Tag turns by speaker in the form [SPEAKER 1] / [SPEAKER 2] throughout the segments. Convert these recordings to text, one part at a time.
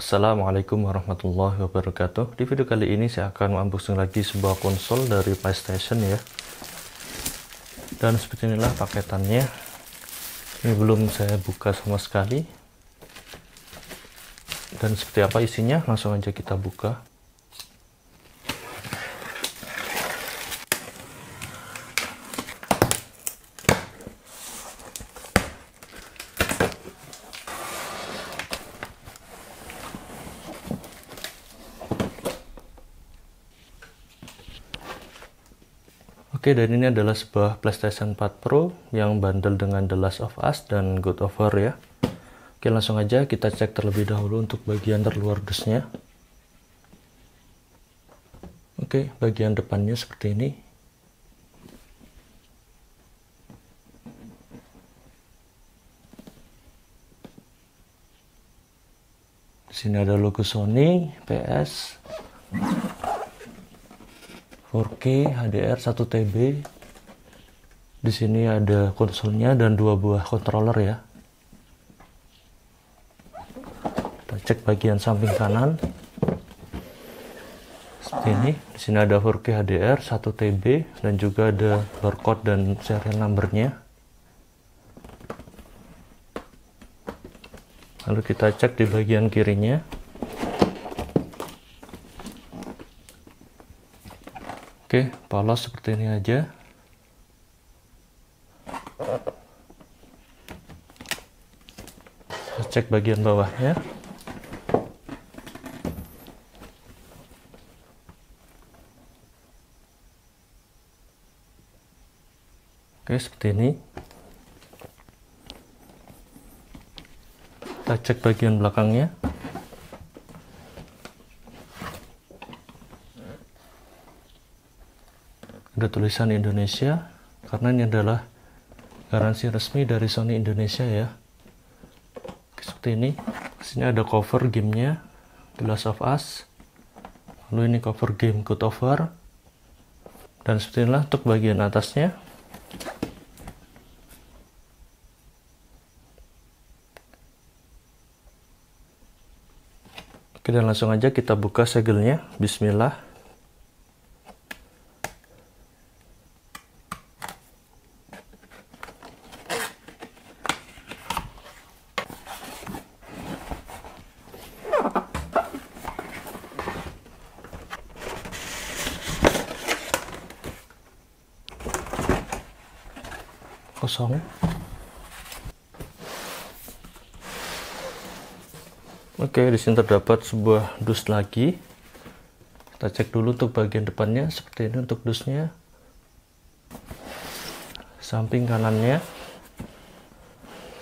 [SPEAKER 1] Assalamualaikum warahmatullahi wabarakatuh. Di video kali ini saya akan unboxing lagi sebuah konsol dari PlayStation ya. Dan seperti inilah paketannya. Ini belum saya buka sama sekali. Dan seperti apa isinya, langsung aja kita buka. Oke, dan ini adalah sebuah PlayStation 4 Pro yang bundle dengan The Last of Us dan God of War ya. Oke, langsung aja kita cek terlebih dahulu untuk bagian terluar dusnya. Oke, bagian depannya seperti ini. Di sini ada logo Sony, PS, 4K HDR 1 TB. Di sini ada konsolnya dan dua buah controller ya. Kita cek bagian samping kanan. Seperti ini. Di sini ada 4K HDR 1 TB dan juga ada barcode dan serial numbernya. Lalu kita cek di bagian kirinya. Oke, polos seperti ini aja. Kita cek bagian bawahnya. Oke, seperti ini. Kita cek bagian belakangnya. Ada tulisan Indonesia karena ini adalah garansi resmi dari Sony Indonesia ya. Seperti ini. Di sini ada cover gamenya The Last of Us. Lalu ini cover game God of War. Dan seperti inilah untuk bagian atasnya. Oke, dan langsung aja kita buka segelnya. Bismillah. Kosong. Oke, di sini terdapat sebuah dus lagi. Kita cek dulu untuk bagian depannya. Seperti ini untuk dusnya. Samping kanannya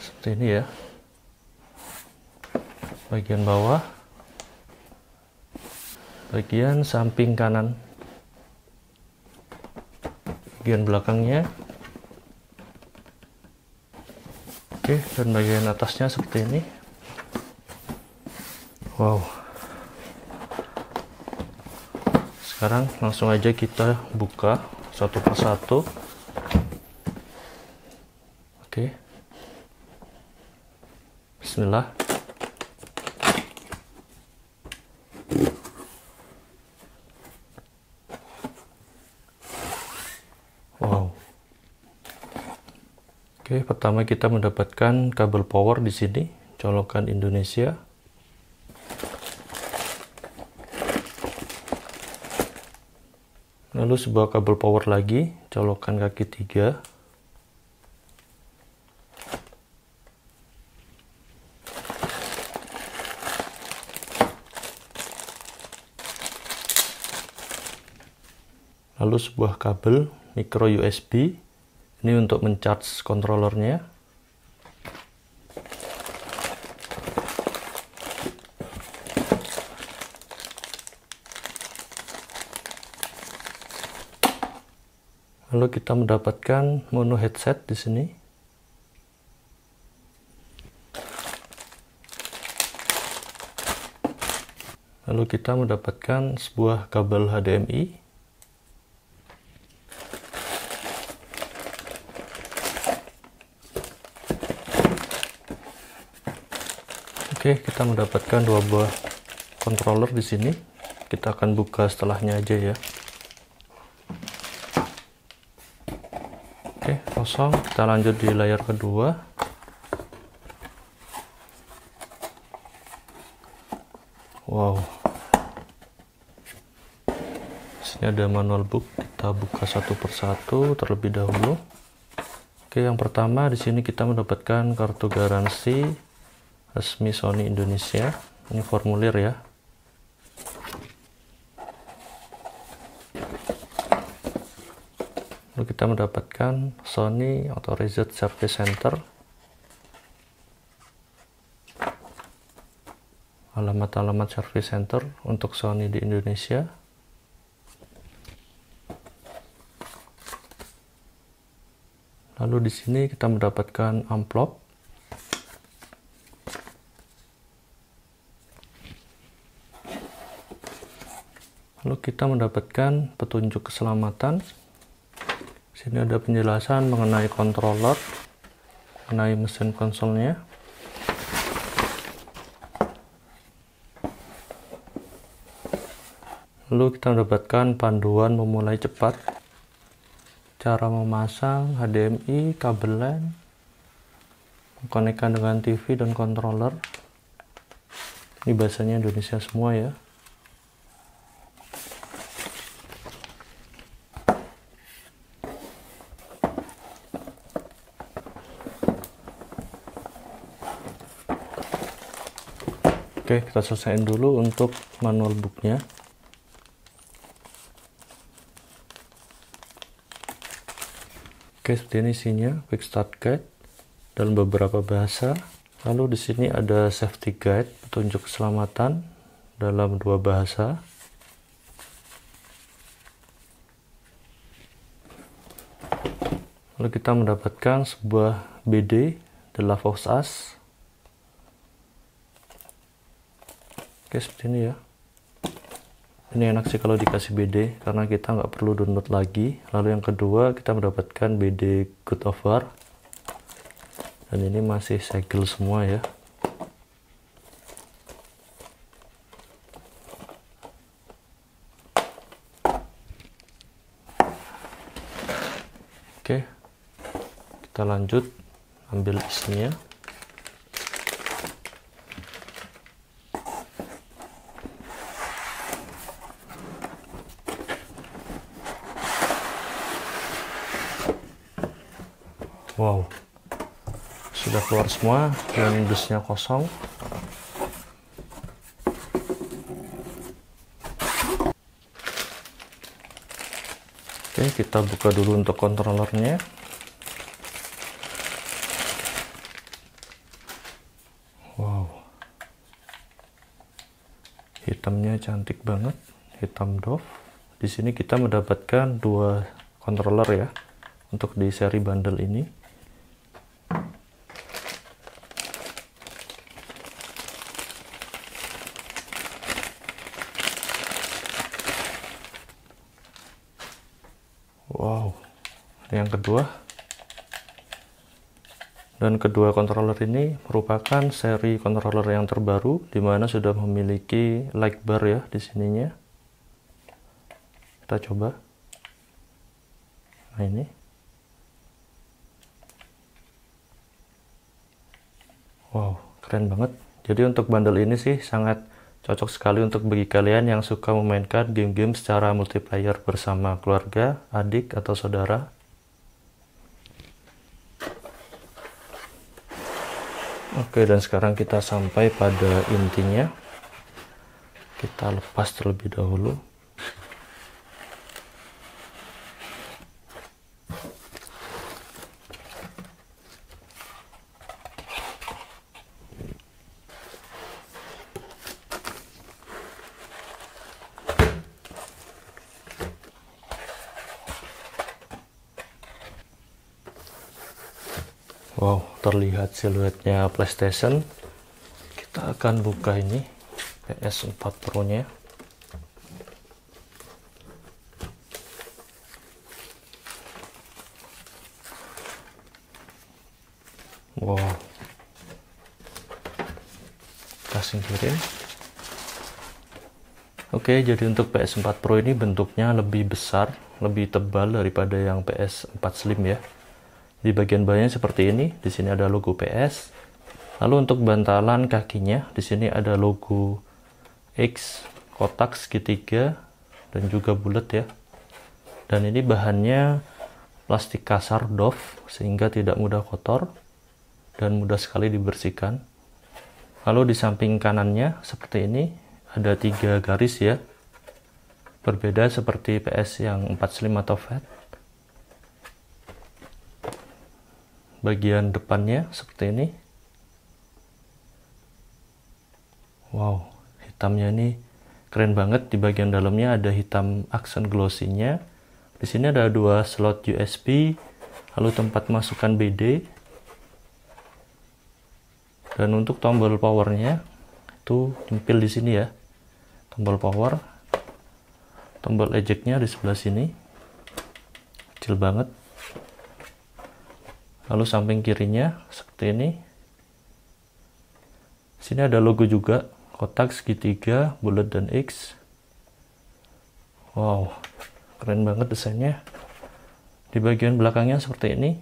[SPEAKER 1] seperti ini ya. Bagian bawah. Bagian samping kanan. Bagian belakangnya. Oke, dan bagian atasnya seperti ini. Wow. Sekarang langsung aja kita buka satu persatu. Oke. Bismillah. Wow. Oke, pertama kita mendapatkan kabel power di sini, colokan Indonesia. Lalu sebuah kabel power lagi, colokan kaki 3. Lalu sebuah kabel micro USB. Ini untuk mencharge controllernya. Lalu kita mendapatkan mono headset di sini. Lalu kita mendapatkan sebuah kabel HDMI. Oke, kita mendapatkan dua buah controller di sini. Kita akan buka setelahnya aja ya. Oke, kosong. Kita lanjut di layar kedua. Wow. Sini ada manual book. Kita buka satu persatu terlebih dahulu. Oke, yang pertama di sini kita mendapatkan kartu garansi resmi Sony Indonesia. Ini formulir ya. Lalu kita mendapatkan Sony Authorized Service Center, alamat-alamat service center untuk Sony di Indonesia. Lalu di sini kita mendapatkan amplop. Lalu kita mendapatkan petunjuk keselamatan. Sini ada penjelasan mengenai controller, mengenai mesin konsolnya. Lalu kita mendapatkan panduan memulai cepat, cara memasang HDMI, kabel LAN, mengkonekkan dengan TV dan controller. Ini bahasanya Indonesia semua ya. Oke, kita selesaiin dulu untuk manual booknya. Oke, seperti ini isinya, quick start guide dalam beberapa bahasa. Lalu di sini ada safety guide, petunjuk keselamatan dalam 2 bahasa. Lalu kita mendapatkan sebuah BD, The Last of Us. Oke, seperti ini ya. Ini enak sih kalau dikasih BD karena kita nggak perlu download lagi. Lalu yang kedua kita mendapatkan BD God of War, dan ini masih segel semua ya. Oke, kita lanjut ambil isinya. Wow, sudah keluar semua dan dusnya kosong. Oke, kita buka dulu untuk kontrolernya. Wow, hitamnya cantik banget, hitam doff. Di sini kita mendapatkan 2 controller ya untuk di seri bundle ini. Wow, yang kedua, dan kedua controller ini merupakan seri controller yang terbaru, di mana sudah memiliki like bar ya di sininya. Kita coba. Nah ini. Wow, keren banget. Jadi untuk bundle ini sih sangat cocok sekali untuk bagi kalian yang suka memainkan game-game secara multiplayer bersama keluarga, adik, atau saudara. Oke, dan sekarang kita sampai pada intinya. Kita lepas terlebih dahulu. Wow, terlihat siluetnya PlayStation. Kita akan buka ini PS4 Pro nya. Wow, kita singkirin. Oke, jadi untuk PS4 Pro ini bentuknya lebih besar, lebih tebal daripada yang PS4 Slim ya. Di bagian bawahnya seperti ini, di sini ada logo PS. Lalu untuk bantalan kakinya, di sini ada logo X, kotak segitiga, dan juga bulat ya. Dan ini bahannya plastik kasar doff, sehingga tidak mudah kotor dan mudah sekali dibersihkan. Lalu di samping kanannya seperti ini, ada 3 garis ya, berbeda seperti PS yang 4 Slim atau Fat. Bagian depannya seperti ini. Wow, hitamnya ini keren banget. Di bagian dalamnya ada hitam aksen glossy-nya. Di sini ada 2 slot USB, lalu tempat masukkan BD. Dan untuk tombol powernya itu nyempil di sini ya. Tombol power, tombol ejectnya di sebelah sini, kecil banget. Lalu samping kirinya seperti ini. Sini ada logo juga, kotak segitiga, bulat dan X. Wow, keren banget desainnya. Di bagian belakangnya seperti ini.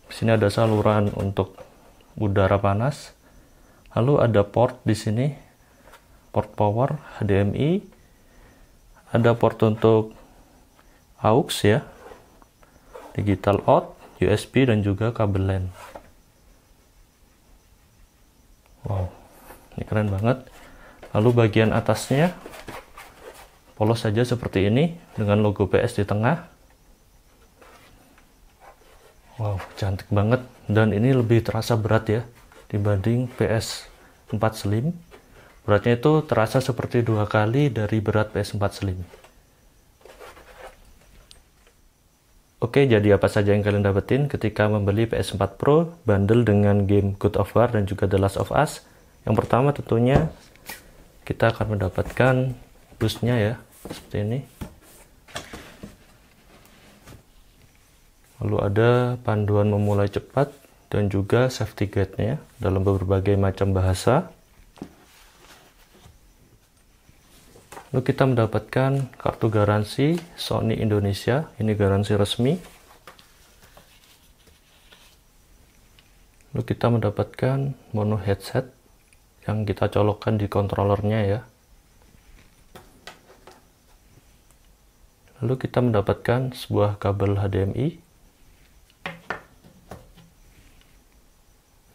[SPEAKER 1] Di sini ada saluran untuk udara panas. Lalu ada port di sini. Port power, HDMI, ada port untuk aux ya, digital out, USB dan juga kabel LAN. Wow, ini keren banget. Lalu bagian atasnya polos saja seperti ini dengan logo PS di tengah. Wow, cantik banget, dan ini lebih terasa berat ya dibanding PS4 Slim. Beratnya itu terasa seperti 2 kali dari berat PS4 Slim. Oke, jadi apa saja yang kalian dapetin ketika membeli PS4 Pro bundle dengan game God of War dan juga The Last of Us? Yang pertama tentunya kita akan mendapatkan busnya ya, seperti ini. Lalu ada panduan memulai cepat dan juga safety guide-nya dalam berbagai macam bahasa. Lalu kita mendapatkan kartu garansi Sony Indonesia, ini garansi resmi. Lalu kita mendapatkan mono headset yang kita colokkan di controllernya ya. Lalu kita mendapatkan sebuah kabel HDMI.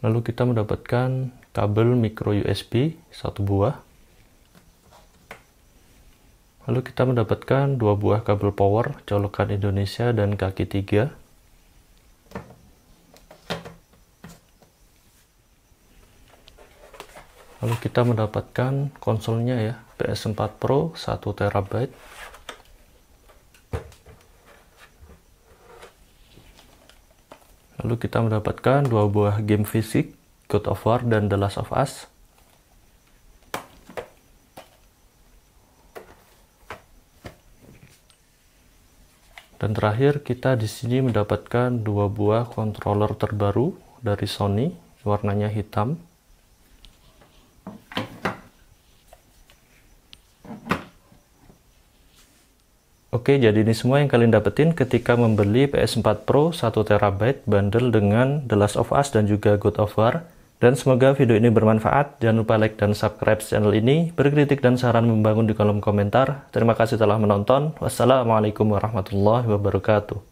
[SPEAKER 1] Lalu kita mendapatkan kabel micro USB 1 buah. Lalu kita mendapatkan 2 buah kabel power colokan Indonesia dan kaki 3. Lalu kita mendapatkan konsolnya ya, PS4 Pro 1 TB. Lalu kita mendapatkan 2 buah game fisik, God of War dan The Last of Us. Dan terakhir kita di sini mendapatkan 2 buah controller terbaru dari Sony, warnanya hitam. Oke, jadi ini semua yang kalian dapetin ketika membeli PS4 Pro 1 TB bundle dengan The Last of Us dan juga God of War. Dan semoga video ini bermanfaat. Jangan lupa like dan subscribe channel ini. Berkritik dan saran membangun di kolom komentar. Terima kasih telah menonton. Wassalamualaikum warahmatullahi wabarakatuh.